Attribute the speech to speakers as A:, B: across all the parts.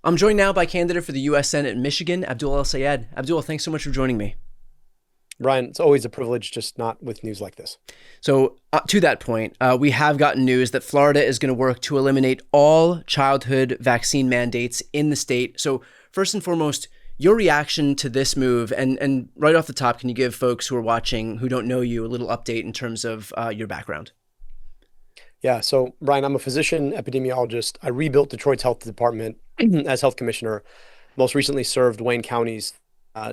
A: I'm joined now by candidate for the U.S. Senate in Michigan, Abdul El Sayed. Abdul, thanks so much for joining me.
B: Brian, it's always a privilege, just not with news like this.
A: So to that point, we have gotten news that Florida is going to work to eliminate all childhood vaccine mandates in the state. So first and foremost, your reaction to this move, and right off the top, can you give folks who are watching who don't know you a little update in terms of your background?
B: Yeah, so Brian, I'm a physician epidemiologist. I rebuilt Detroit's health department as health commissioner, most recently served Wayne County's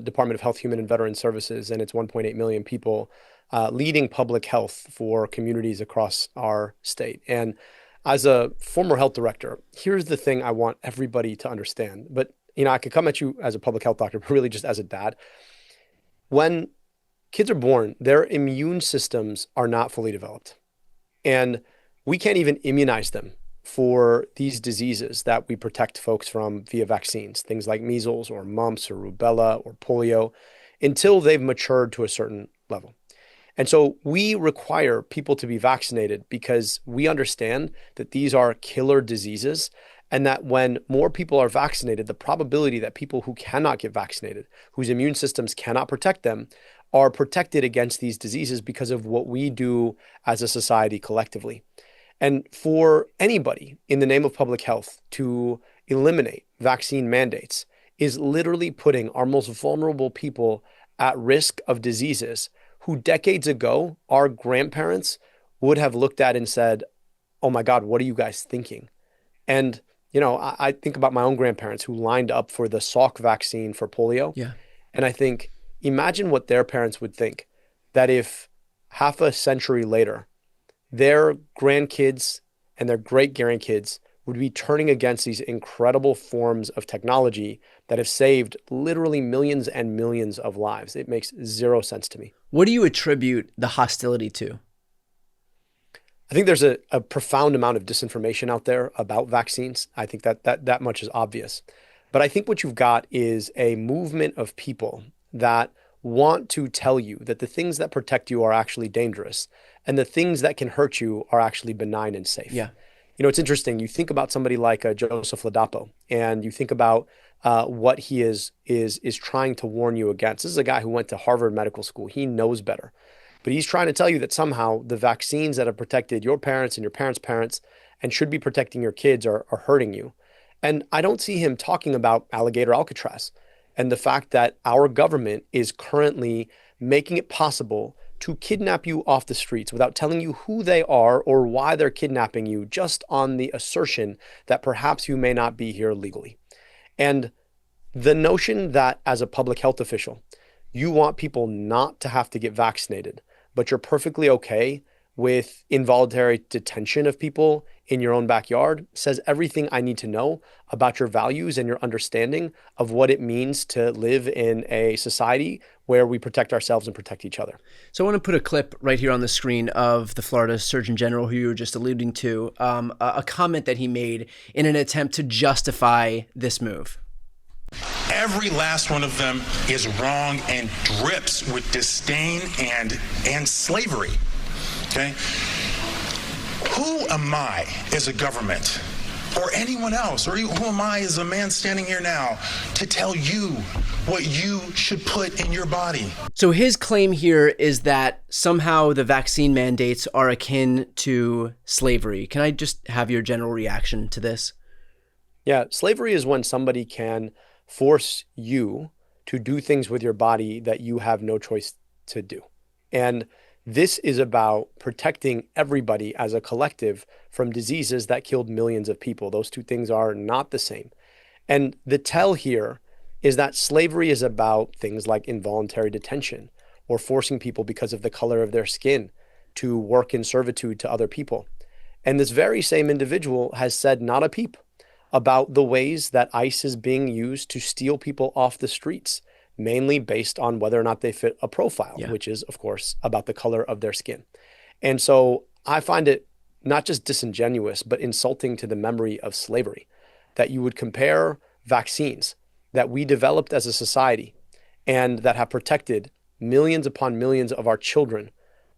B: Department of Health, Human and Veteran Services and its 1.8 million people, leading public health for communities across our state. And as a former health director, here's the thing I want everybody to understand. But, I could come at you as a public health doctor, but really just as a dad. When kids are born, their immune systems are not fully developed. And we can't even immunize them for these diseases that we protect folks from via vaccines, things like measles or mumps or rubella or polio, until they've matured to a certain level. And so we require people to be vaccinated because we understand that these are killer diseases, and that when more people are vaccinated, the probability that people who cannot get vaccinated, whose immune systems cannot protect them, are protected against these diseases because of what we do as a society collectively. And for anybody in the name of public health to eliminate vaccine mandates is literally putting our most vulnerable people at risk of diseases who decades ago, our grandparents would have looked at and said, oh my God, what are you guys thinking? And, I think about my own grandparents who lined up for the Salk vaccine for polio.
A: Yeah.
B: And I think, imagine what their parents would think that if half a century later, their grandkids and their great-grandkids would be turning against these incredible forms of technology that have saved literally millions and millions of lives. It makes zero sense to me.
A: What do you attribute the hostility to?
B: I think there's a profound amount of disinformation out there about vaccines. I think that much is obvious. But I think what you've got is a movement of people that want to tell you that the things that protect you are actually dangerous and the things that can hurt you are actually benign and safe.
A: Yeah.
B: It's interesting. You think about somebody like Joseph Ladapo, and you think about what he is trying to warn you against. This is a guy who went to Harvard Medical School. He knows better. But he's trying to tell you that somehow the vaccines that have protected your parents and your parents' parents and should be protecting your kids are hurting you. And I don't see him talking about alligator Alcatraz and the fact that our government is currently making it possible to kidnap you off the streets without telling you who they are or why they're kidnapping you, just on the assertion that perhaps you may not be here legally. And the notion that as a public health official, you want people not to have to get vaccinated, but you're perfectly okay with involuntary detention of people in your own backyard says everything I need to know about your values and your understanding of what it means to live in a society where we protect ourselves and protect each other.
A: So I want to put a clip right here on the screen of the Florida Surgeon General who you were just alluding to, a comment that he made in an attempt to justify this move.
C: Every last one of them is wrong and drips with disdain and slavery. Okay? Who am I as a government or anyone else, or who am I as a man standing here now to tell you what you should put in your body?
A: So his claim here is that somehow the vaccine mandates are akin to slavery. Can I just have your general reaction to this?
B: Yeah, slavery is when somebody can force you to do things with your body that you have no choice to do. And this is about protecting everybody as a collective from diseases that killed millions of people. Those two things are not the same. And the tell here is that slavery is about things like involuntary detention or forcing people because of the color of their skin to work in servitude to other people. And this very same individual has said not a peep about the ways that ICE is being used to steal people off the streets, mainly based on whether or not they fit a profile, which is, of course, about the color of their skin. And so I find it not just disingenuous, but insulting to the memory of slavery, that you would compare vaccines that we developed as a society and that have protected millions upon millions of our children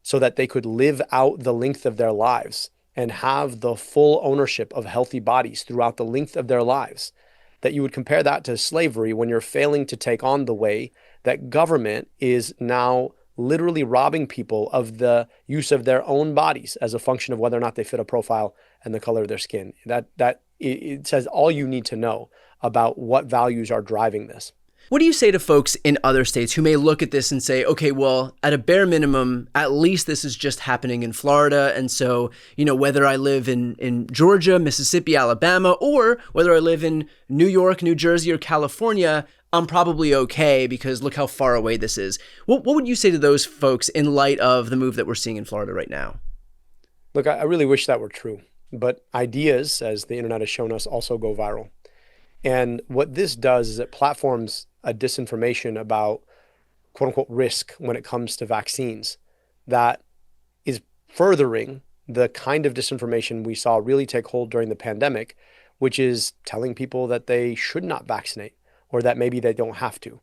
B: so that they could live out the length of their lives and have the full ownership of healthy bodies throughout the length of their lives. that you would compare that to slavery when you're failing to take on the way that government is now literally robbing people of the use of their own bodies as a function of whether or not they fit a profile and the color of their skin. It says all you need to know about what values are driving this.
A: What do you say to folks in other states who may look at this and say, okay, well, at a bare minimum, at least this is just happening in Florida. And so, whether I live in Georgia, Mississippi, Alabama, or whether I live in New York, New Jersey, or California, I'm probably okay because look how far away this is. What would you say to those folks in light of the move that we're seeing in Florida right now?
B: Look, I really wish that were true, but ideas, as the internet has shown us, also go viral. And what this does is it platforms a disinformation about quote unquote risk when it comes to vaccines that is furthering the kind of disinformation we saw really take hold during the pandemic, which is telling people that they should not vaccinate or that maybe they don't have to.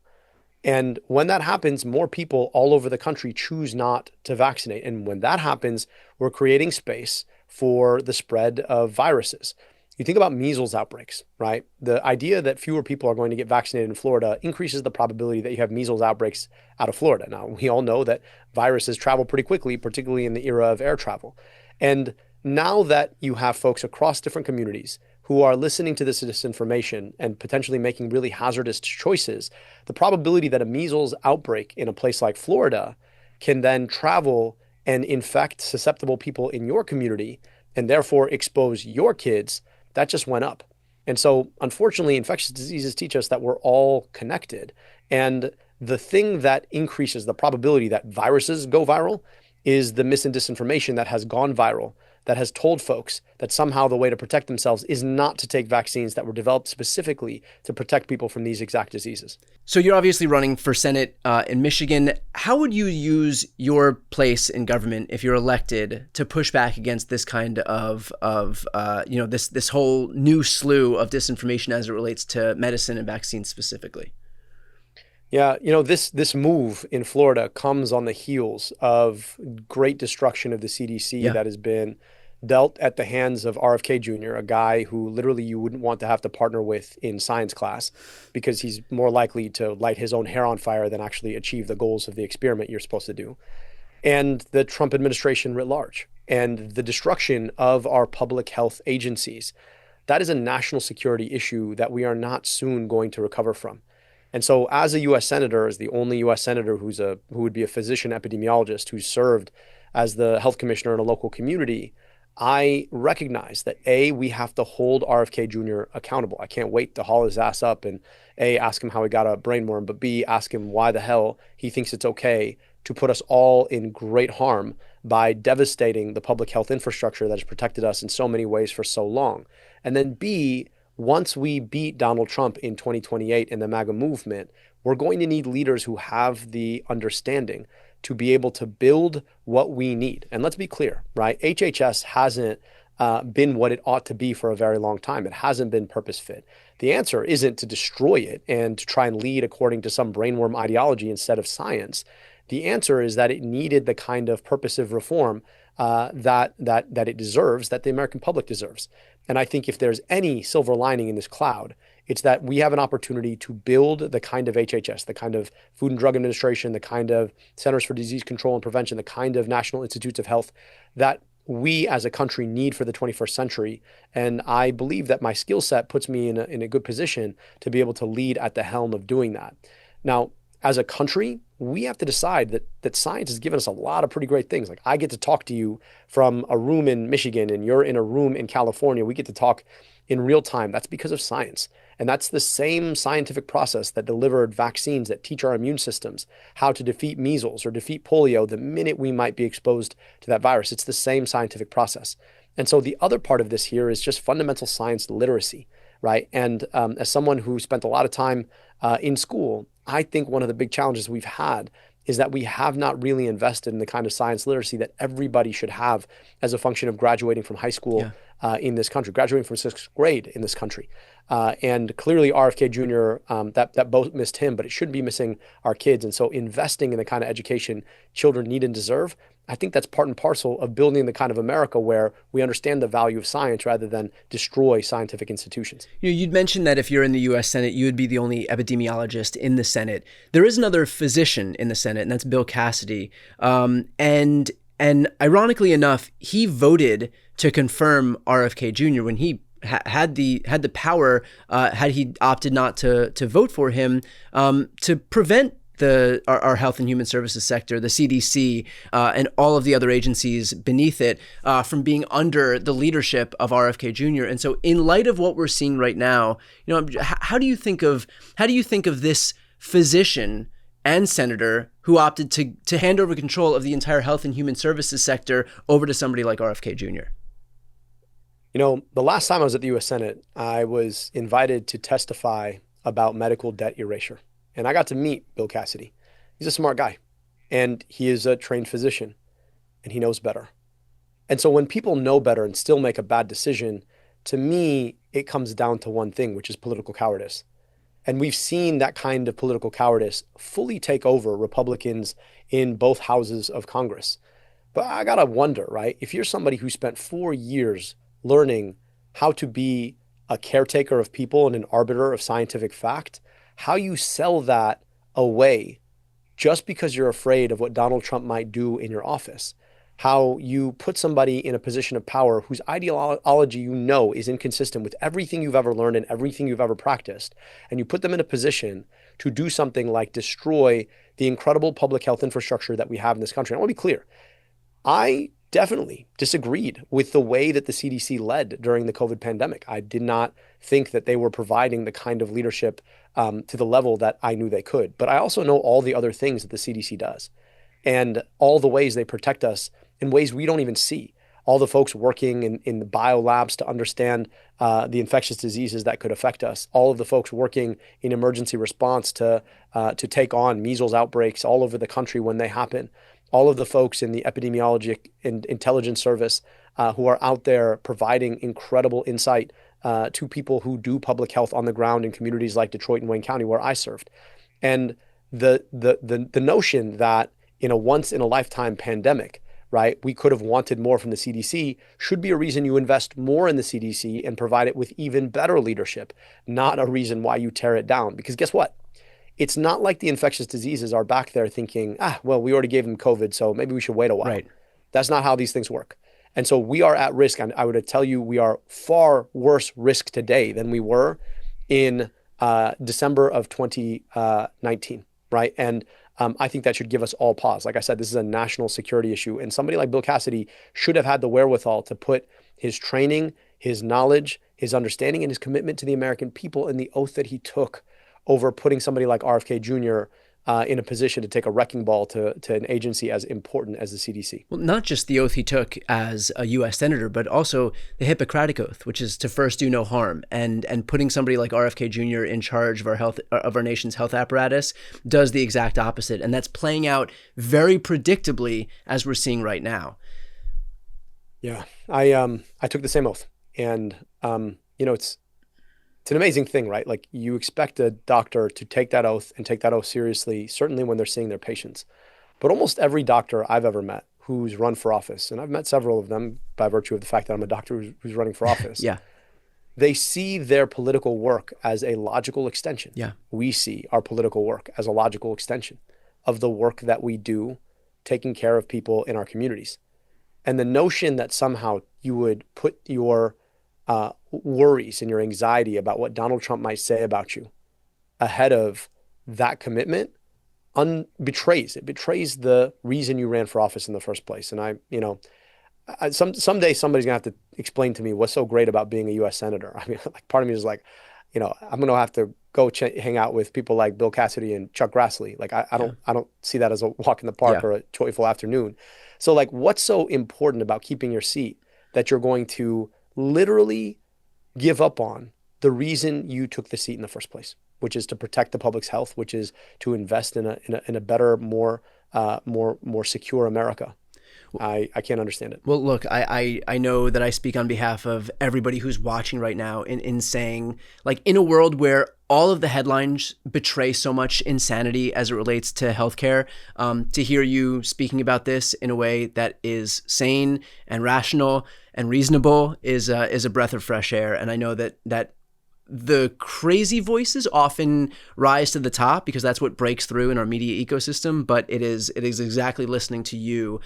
B: And when that happens, more people all over the country choose not to vaccinate. And when that happens, we're creating space for the spread of viruses. You think about measles outbreaks, right? The idea that fewer people are going to get vaccinated in Florida increases the probability that you have measles outbreaks out of Florida. Now, we all know that viruses travel pretty quickly, particularly in the era of air travel. And now that you have folks across different communities who are listening to this disinformation and potentially making really hazardous choices, the probability that a measles outbreak in a place like Florida can then travel and infect susceptible people in your community and therefore expose your kids, that just went up. And so, unfortunately, infectious diseases teach us that we're all connected. And the thing that increases the probability that viruses go viral is the mis and disinformation that has gone viral, that has told folks that somehow the way to protect themselves is not to take vaccines that were developed specifically to protect people from these exact diseases.
A: So you're obviously running for Senate in Michigan. How would you use your place in government if you're elected to push back against this kind of this whole new slew of disinformation as it relates to medicine and vaccines specifically?
B: Yeah, this move in Florida comes on the heels of great destruction of the CDC that has been dealt at the hands of RFK Jr., a guy who literally you wouldn't want to have to partner with in science class because he's more likely to light his own hair on fire than actually achieve the goals of the experiment you're supposed to do. And the Trump administration writ large and the destruction of our public health agencies. That is a national security issue that we are not soon going to recover from. And so as a U.S. Senator, as the only U.S. Senator who would be a physician epidemiologist who served as the health commissioner in a local community, I recognize that A, we have to hold RFK Jr. accountable. I can't wait to haul his ass up and A, ask him how he got a brain worm, but B, ask him why the hell he thinks it's okay to put us all in great harm by devastating the public health infrastructure that has protected us in so many ways for so long. And then B, once we beat Donald Trump in 2028 in the MAGA movement, we're going to need leaders who have the understanding to be able to build what we need. And let's be clear, right? HHS hasn't been what it ought to be for a very long time. It hasn't been purpose fit. The answer isn't to destroy it and to try and lead according to some brainworm ideology instead of science. The answer is that it needed the kind of purposive reform that it deserves, that the American public deserves. And I think if there's any silver lining in this cloud, it's that we have an opportunity to build the kind of HHS, the kind of Food and Drug Administration, the kind of Centers for Disease Control and Prevention, the kind of National Institutes of Health that we as a country need for the 21st century. And I believe that my skill set puts me in a good position to be able to lead at the helm of doing that. Now, as a country, we have to decide that science has given us a lot of pretty great things. Like I get to talk to you from a room in Michigan and you're in a room in California. We get to talk in real time. That's because of science. And that's the same scientific process that delivered vaccines that teach our immune systems how to defeat measles or defeat polio the minute we might be exposed to that virus. It's the same scientific process. And so the other part of this here is just fundamental science literacy, right? And as someone who spent a lot of time in school, I think one of the big challenges we've had is that we have not really invested in the kind of science literacy that everybody should have as a function of graduating from high school in this country, graduating from sixth grade in this country. And clearly RFK Jr., that both missed him, but it shouldn't be missing our kids. And so investing in the kind of education children need and deserve I think that's part and parcel of building the kind of America where we understand the value of science rather than destroy scientific institutions.
A: You'd mentioned that if you're in the U.S. Senate, you would be the only epidemiologist in the Senate. There is another physician in the Senate, and that's Bill Cassidy. And ironically enough, he voted to confirm RFK Jr. when he had the power, had he opted not to vote for him, to prevent our health and human services sector, the CDC, and all of the other agencies beneath it, from being under the leadership of RFK Jr. And so, in light of what we're seeing right now, how do you think of this physician and senator who opted to hand over control of the entire health and human services sector over to somebody like RFK Jr.?
B: The last time I was at the U.S. Senate, I was invited to testify about medical debt erasure. And I got to meet Bill Cassidy. He's a smart guy, and he is a trained physician, and he knows better. And so when people know better and still make a bad decision, to me, it comes down to one thing, which is political cowardice. And we've seen that kind of political cowardice fully take over Republicans in both houses of Congress. But I gotta wonder, right? If you're somebody who spent 4 years learning how to be a caretaker of people and an arbiter of scientific fact, how you sell that away just because you're afraid of what Donald Trump might do in your office, how you put somebody in a position of power whose ideology is inconsistent with everything you've ever learned and everything you've ever practiced, and you put them in a position to do something like destroy the incredible public health infrastructure that we have in this country. And I want to be clear, I definitely disagreed with the way that the CDC led during the COVID pandemic. I did not think that they were providing the kind of leadership to the level that I knew they could. But I also know all the other things that the CDC does and all the ways they protect us in ways we don't even see. All the folks working in the bio labs to understand the infectious diseases that could affect us. All of the folks working in emergency response to take on measles outbreaks all over the country when they happen. All of the folks in the epidemiology and intelligence service who are out there providing incredible insight to people who do public health on the ground in communities like Detroit and Wayne County, where I served. And the notion that in a once in a lifetime pandemic, right, we could have wanted more from the CDC should be a reason you invest more in the CDC and provide it with even better leadership, not a reason why you tear it down. Because guess what? It's not like the infectious diseases are back there thinking, well, we already gave them COVID, so maybe we should wait a while.
A: Right.
B: That's not how these things work. And so we are at risk. And I would tell you, we are far worse risk today than we were in December of 2019, right? And I think that should give us all pause. Like I said, this is a national security issue. And somebody like Bill Cassidy should have had the wherewithal to put his training, his knowledge, his understanding, and his commitment to the American people and the oath that he took over putting somebody like RFK Jr. In a position to take a wrecking ball to an agency as important as the CDC.
A: Well, not just the oath he took as a U.S. senator, but also the Hippocratic Oath, which is to first do no harm. And putting somebody like RFK Jr. in charge of our nation's health apparatus does the exact opposite. And that's playing out very predictably as we're seeing right now.
B: Yeah, I took the same oath. And, it's an amazing thing, right? Like, you expect a doctor to take that oath and take that oath seriously, certainly when they're seeing their patients. But almost every doctor I've ever met who's run for office, and I've met several of them by virtue of the fact that I'm a doctor who's running for office.
A: Yeah.
B: They see their political work as a logical extension.
A: Yeah.
B: We see our political work as a logical extension of the work that we do taking care of people in our communities. And the notion that somehow you would put your worries and your anxiety about what Donald Trump might say about you ahead of that commitment betrays the reason you ran for office in the first place. And someday somebody's gonna have to explain to me what's so great about being a U.S. senator. I mean, like, part of me is like, I'm gonna have to go hang out with people like Bill Cassidy and Chuck Grassley. Like, I don't see that as a walk in the park or a joyful afternoon. So, like, what's so important about keeping your seat that you're going to literally give up on the reason you took the seat in the first place, which is to protect the public's health, which is to invest in a better, more secure America? I can't understand it.
A: Well, look, I know that I speak on behalf of everybody who's watching right now in saying, like, in a world where all of the headlines betray so much insanity as it relates to healthcare, to hear you speaking about this in a way that is sane and rational and reasonable is a breath of fresh air. And I know that the crazy voices often rise to the top because that's what breaks through in our media ecosystem. But it is exactly listening to you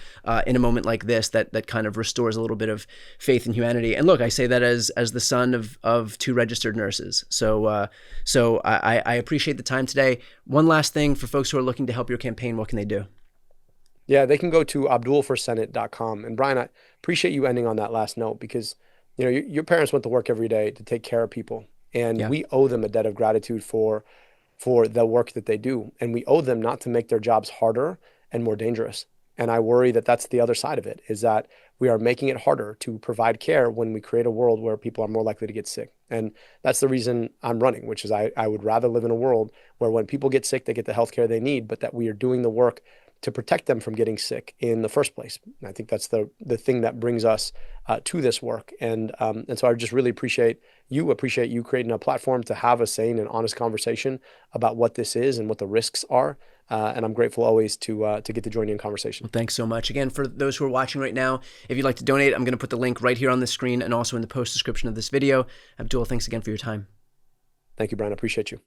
A: in a moment like this that kind of restores a little bit of faith in humanity. And look, I say that as the son of two registered nurses. So I appreciate the time today. One last thing for folks who are looking to help your campaign, what can they do?
B: Yeah, they can go to abdulforsenate.com. And Brian, I appreciate you ending on that last note because, your parents went to work every day to take care of people. And we owe them a debt of gratitude for the work that they do. And we owe them not to make their jobs harder and more dangerous. And I worry that that's the other side of it, is that we are making it harder to provide care when we create a world where people are more likely to get sick. And that's the reason I'm running, which is I would rather live in a world where when people get sick, they get the healthcare they need, but that we are doing the work to protect them from getting sick in the first place. And I think that's the thing that brings us to this work. And so I just really appreciate you creating a platform to have a sane and honest conversation about what this is and what the risks are. And I'm grateful always to get to join you in conversation.
A: Well, thanks so much. Again, for those who are watching right now, if you'd like to donate, I'm going to put the link right here on the screen and also in the post description of this video. Abdul, thanks again for your time.
B: Thank you, Brian. I appreciate you.